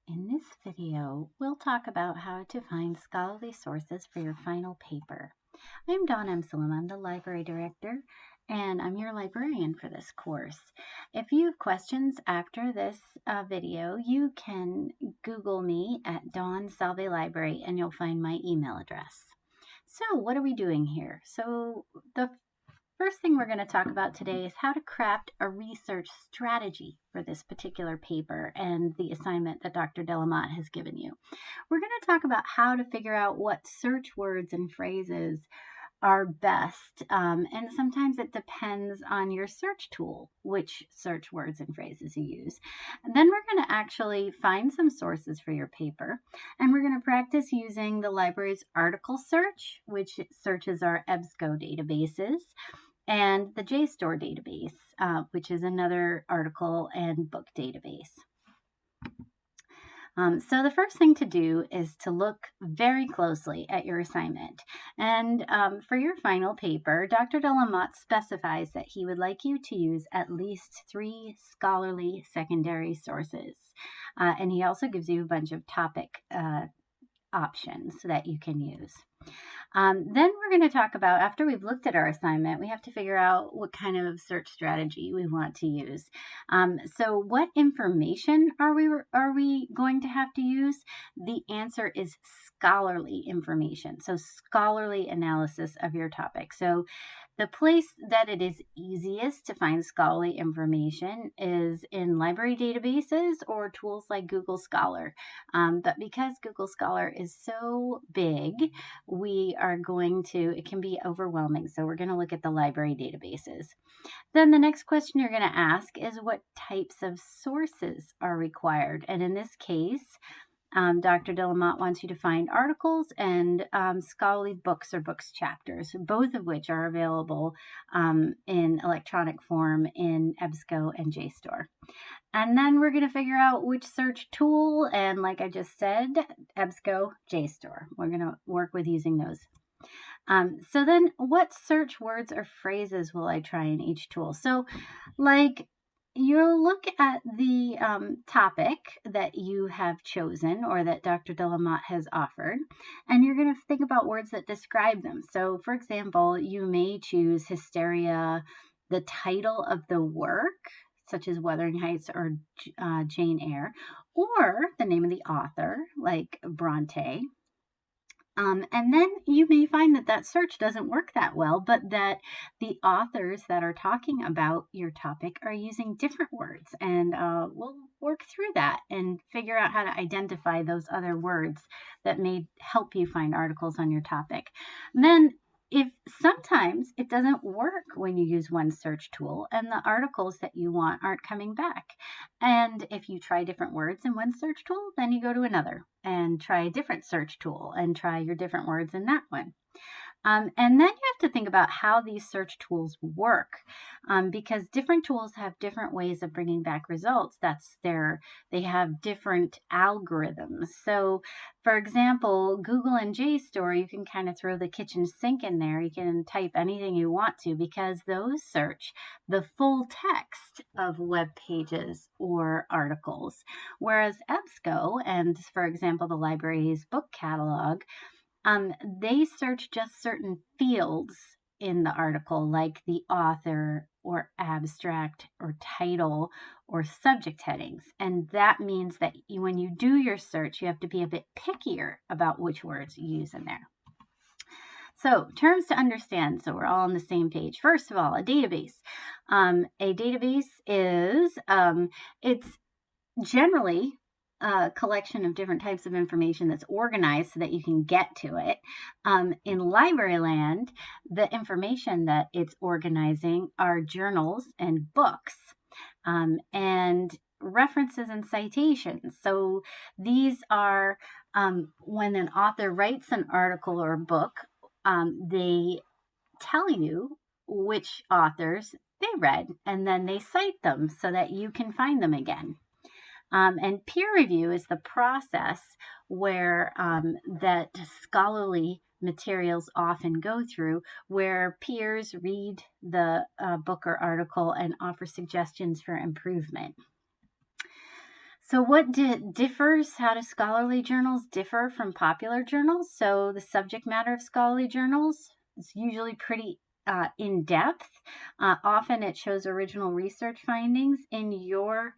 In this video, we'll talk about how to find scholarly sources for your final paper. I'm Dawn Emsalem, I'm the library director, and I'm your librarian for this course. If you have questions after this video, you can Google me at Dawn Salve Library and you'll find my email address. So what are we doing here? So the first thing we're going to talk about today is how to craft a research strategy for this particular paper and the assignment that Dr. de la Motte has given you. We're going to talk about how to figure out what search words and phrases are best, and sometimes it depends on your search tool, which search words and phrases you use. And then we're going to actually find some sources for your paper, and we're going to practice using the library's article search, which searches our EBSCO databases, and the JSTOR database, which is another article and book database. So the first thing to do is to look very closely at your assignment. And for your final paper, Dr. de la Motte specifies that he would like you to use at least 3 scholarly secondary sources. And he also gives you a bunch of topic options that you can use. Then we're going to talk about, after we've looked at our assignment, we have to figure out what kind of search strategy we want to use. So what information are we going to have to use? The answer is scholarly information. So scholarly analysis of your topic. So the place that it is easiest to find scholarly information is in library databases or tools like Google Scholar. But because Google Scholar is so big, it can be overwhelming. So we're going to look at the library databases. Then the next question you're going to ask is what types of sources are required. And in this case, Dr. de la Motte wants you to find articles and scholarly books or books chapters, both of which are available in electronic form in EBSCO and JSTOR. And then we're going to figure out which search tool, and like I just said, EBSCO, JSTOR. We're going to work with using those. So then what search words or phrases will I try in each tool? So like, you'll look at the topic that you have chosen or that Dr. de la Motte has offered, and you're going to think about words that describe them. So, for example, you may choose hysteria, the title of the work, such as Wuthering Heights or Jane Eyre, or the name of the author, like Bronte. And then you may find that search doesn't work that well, but that the authors that are talking about your topic are using different words. And we'll work through that and figure out how to identify those other words that may help you find articles on your topic. And then if sometimes it doesn't work when you use one search tool and the articles that you want aren't coming back. And if you try different words in one search tool, then you go to another and try a different search tool and try your different words in that one. And then you have to think about how these search tools work, because different tools have different ways of bringing back results. They have different algorithms. So, for example, Google and JSTOR, you can kind of throw the kitchen sink in there. You can type anything you want to because those search the full text of web pages or articles. Whereas EBSCO and, for example, the library's book catalog, they search just certain fields in the article, like the author or abstract or title or subject headings. And that means that when you do your search, you have to be a bit pickier about which words you use in there. So, terms to understand, so we're all on the same page. First of all, a database. A database is, it's generally a collection of different types of information that's organized so that you can get to it. In library land, the information that it's organizing are journals and books, and references and citations. So these are when an author writes an article or a book, they tell you which authors they read, and then they cite them so that you can find them again. And peer review is the process where that scholarly materials often go through, where peers read the book or article and offer suggestions for improvement. So what differs? How do scholarly journals differ from popular journals? So the subject matter of scholarly journals is usually pretty in depth. Often it shows original research findings in your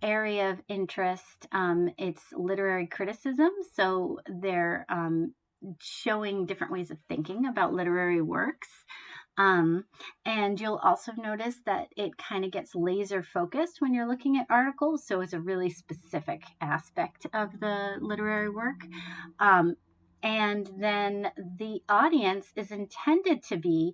area of interest. It's literary criticism, so they're showing different ways of thinking about literary works. And you'll also notice that it kind of gets laser focused when you're looking at articles. So it's a really specific aspect of the literary work. And then the audience is intended to be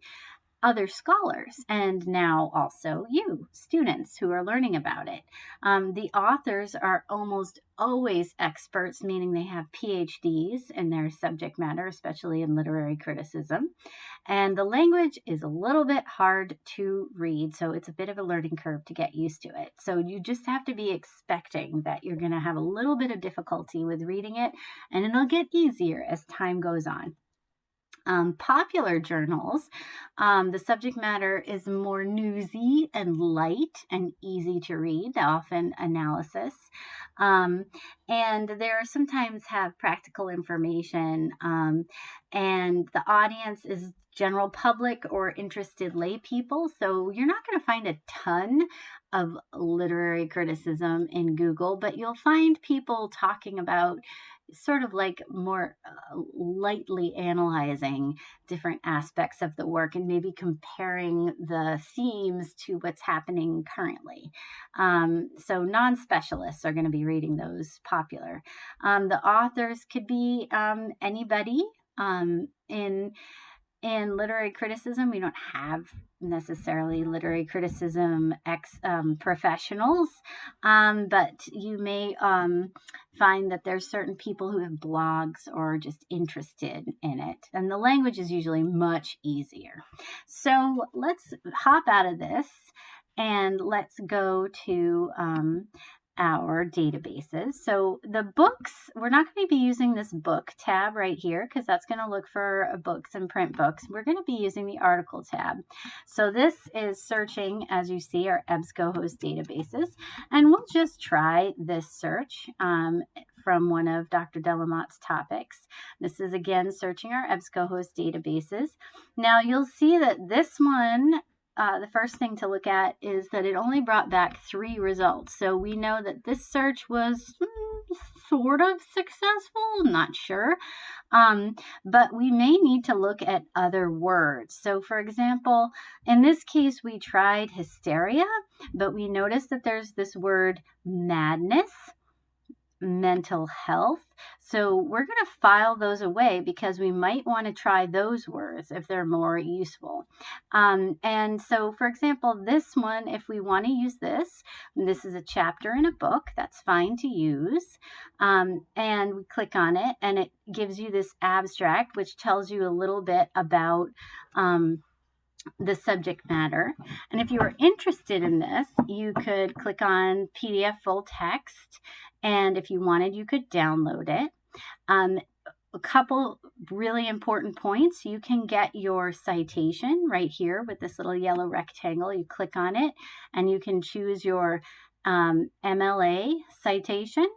other scholars and now also you, students who are learning about it. The authors are almost always experts, meaning they have PhDs in their subject matter, especially in literary criticism. And the language is a little bit hard to read, so it's a bit of a learning curve to get used to it. So you just have to be expecting that you're going to have a little bit of difficulty with reading it, and it'll get easier as time goes on. Popular journals, the subject matter is more newsy and light and easy to read, often analysis. And there sometimes have practical information, and the audience is general public or interested lay people. So you're not going to find a ton of literary criticism in Google, but you'll find people talking about sort of like more lightly analyzing different aspects of the work and maybe comparing the themes to what's happening currently. So non-specialists are going to be reading those popular. The authors could be anybody. In literary criticism, we don't have necessarily literary criticism professionals, but you may find that there's certain people who have blogs or just interested in it, and the language is usually much easier. So let's hop out of this and let's go to our databases. So the books, we're not going to be using this book tab right here because that's going to look for books and print books. We're going to be using the article tab. So this is searching, as you see, our EBSCO host databases. And we'll just try this search from one of Dr. de la Motte's topics. This is again searching our EBSCO host databases. Now you'll see that this one, the first thing to look at is that it only brought back 3 results. So we know that this search was sort of successful, not sure. But we may need to look at other words. So for example, in this case, we tried hysteria, but we noticed that there's this word madness, mental health. So we're going to file those away because we might want to try those words if they're more useful. And so, for example, this one, if we want to use this is a chapter in a book, that's fine to use. And we click on it and it gives you this abstract, which tells you a little bit about the subject matter. And if you are interested in this, you could click on PDF full text. And if you wanted, you could download it. A couple really important points. You can get your citation right here with this little yellow rectangle. You click on it and you can choose your MLA citation.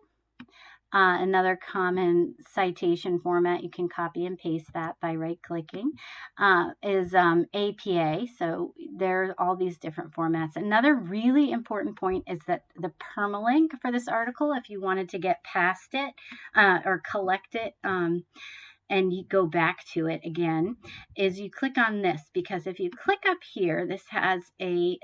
Another common citation format, you can copy and paste that by right-clicking, is APA. So there are all these different formats. Another really important point is that the permalink for this article, if you wanted to get past it or collect it, and you go back to it again, is you click on this, because if you click up here, this has a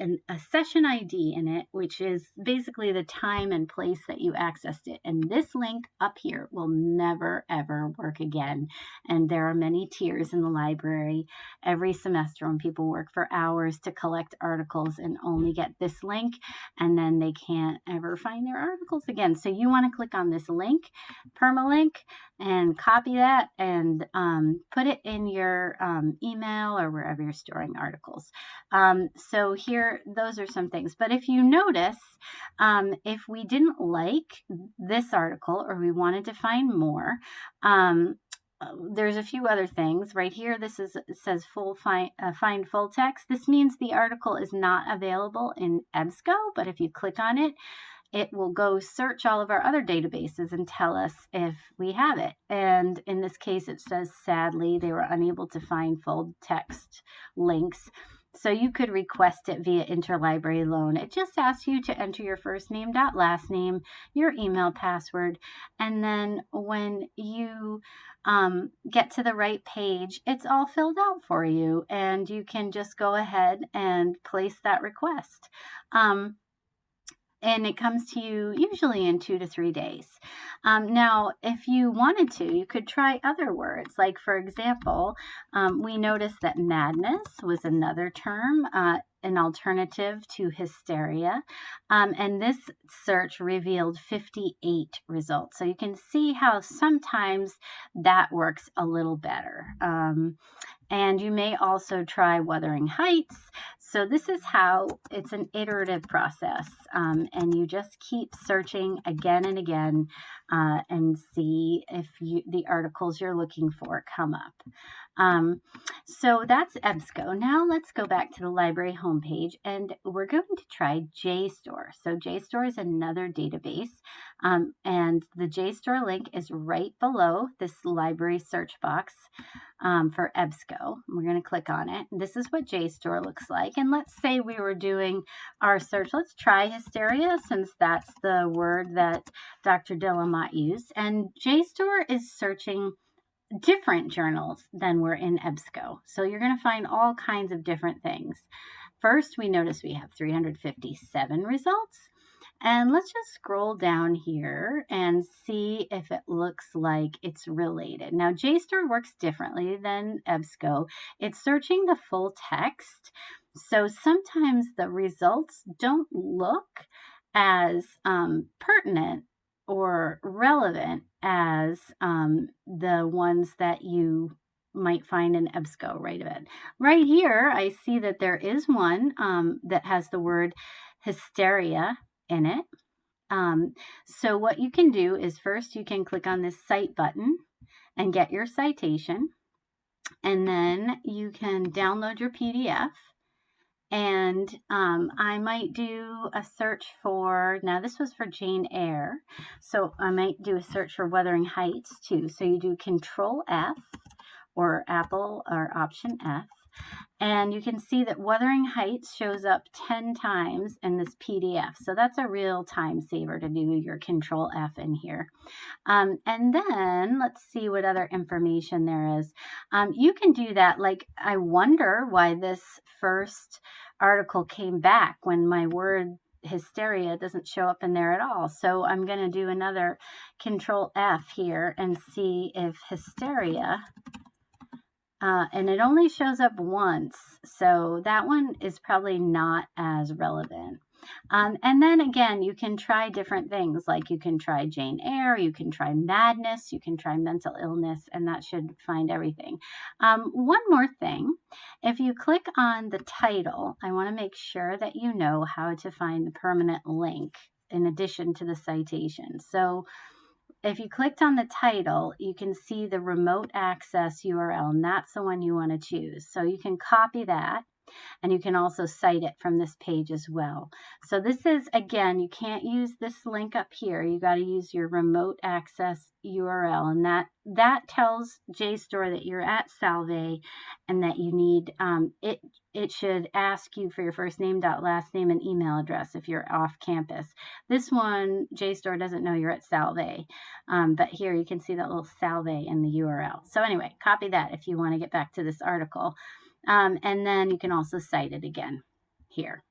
session ID in it, which is basically the time and place that you accessed it. And this link up here will never, ever work again. And there are many tiers in the library every semester when people work for hours to collect articles and only get this link, and then they can't ever find their articles again. So you want to click on this link, permalink, and copy that and put it in your email or wherever you're storing articles. So here, those are some things. But if you notice, if we didn't like this article or we wanted to find more, there's a few other things right here. It says find full text. This means the article is not available in EBSCO, but if you click on it, it will go search all of our other databases and tell us if we have it. And in this case, it says, sadly, they were unable to find full text links. So you could request it via interlibrary loan. It just asks you to enter your first name, last name, your email password, and then when you get to the right page, it's all filled out for you, and you can just go ahead and place that request. And it comes to you usually in 2 to 3 days. Now, if you wanted to, you could try other words. Like, for example, we noticed that madness was another term, an alternative to hysteria. And this search revealed 58 results. So you can see how sometimes that works a little better. And you may also try Wuthering Heights. So this is how it's an iterative process. And you just keep searching again and again and see if the articles you're looking for come up. So that's EBSCO. Now let's go back to the library homepage, and we're going to try JSTOR. So JSTOR is another database, and the JSTOR link is right below this library search box for EBSCO. We're going to click on it. This is what JSTOR looks like. And let's say we were doing our search. Let's try hysteria, since that's the word that Dr. de la Motte used. And JSTOR is searching different journals than were in EBSCO. So you're going to find all kinds of different things. First, we notice we have 357 results. And let's just scroll down here and see if it looks like it's related. Now, JSTOR works differently than EBSCO. It's searching the full text. So sometimes the results don't look as pertinent or relevant as the ones that you might find in EBSCO right away. Right here, I see that there is one that has the word hysteria in it. So what you can do is, first you can click on this cite button and get your citation, and then you can download your PDF. And I might do a search for, now this was for Jane Eyre, so I might do a search for Wuthering Heights too. So you do Control F or Apple or Option F, and you can see that Wuthering Heights shows up 10 times in this PDF. So that's a real time saver to do your Control F in here. And then let's see what other information there is. You can do that. Like, I wonder why this first article came back when my word hysteria doesn't show up in there at all. So I'm going to do another Control F here and see if hysteria, and it only shows up once, so that one is probably not as relevant. And then again, you can try different things, like you can try Jane Eyre, you can try madness, you can try mental illness, and that should find everything. One more thing, if you click on the title, I want to make sure that you know how to find the permanent link in addition to the citation. So if you clicked on the title, you can see the remote access URL, and that's the one you want to choose. So you can copy that, and you can also cite it from this page as well. So this is, again, you can't use this link up here. You got to use your remote access URL, and that tells JSTOR that you're at Salve and that you need, it should ask you for your first name, last name, and email address if you're off campus. This one, JSTOR doesn't know you're at Salve, but here you can see that little Salve in the URL. So anyway, copy that if you want to get back to this article. And then you can also cite it again here.